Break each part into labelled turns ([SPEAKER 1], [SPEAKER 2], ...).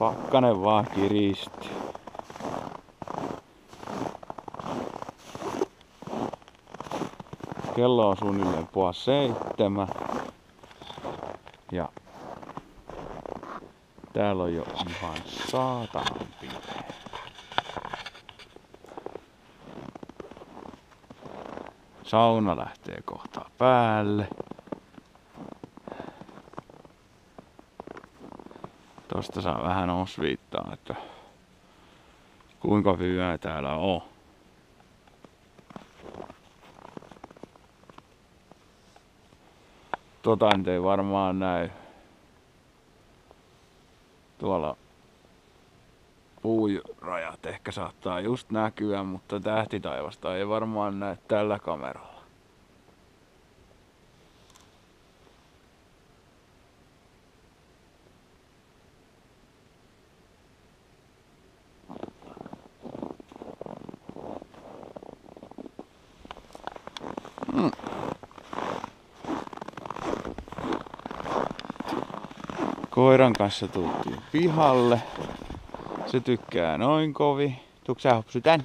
[SPEAKER 1] pakkanen vaan kiristyy. Kello on suunnilleen 6:30. Ja täällä on jo ihan saatanan pimeä. Sauna lähtee kohta päälle. Tosta saa vähän osviittaa, että kuinka hyvää täällä on. Tota nyt ei varmaan näy. Tuolla puurajat ehkä saattaa just näkyä, mutta tähtitaivasta ei varmaan näe tällä kameralla. Koiran kanssa tultiin pihalle. Se tykkää noin kovin. Tuutko sä Hopsu tänne?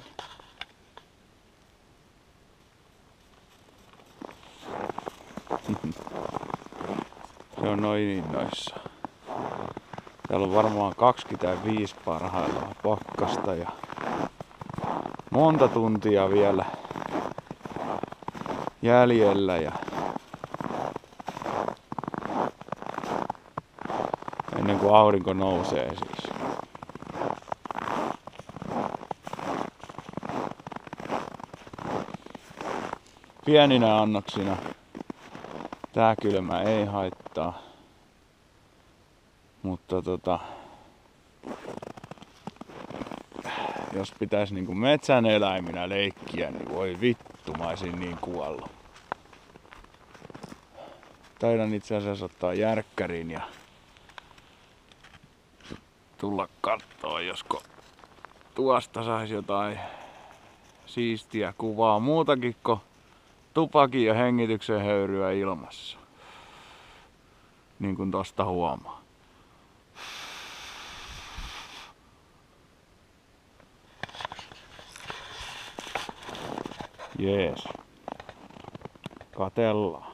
[SPEAKER 1] Se on noin innoissaan. Täällä on varmaan 25 parhaillaan pakkasta ja monta tuntia vielä jäljellä. Ja ennen kuin aurinko nousee siis. Pieninä annoksina tää kylmä ei haittaa. Mutta jos pitäisi niinku metsän eläiminä leikkiä, niin voi vittu, mä olisin niin kuollut. Taidan itse asiassa ottaa järkkärin ja tulla kattoo, josko tuosta saisi jotain siistiä kuvaa muutakin kuin tupakin ja hengityksen höyryä ilmassa. Niin kuin tosta huomaa. Jees. Katellaan.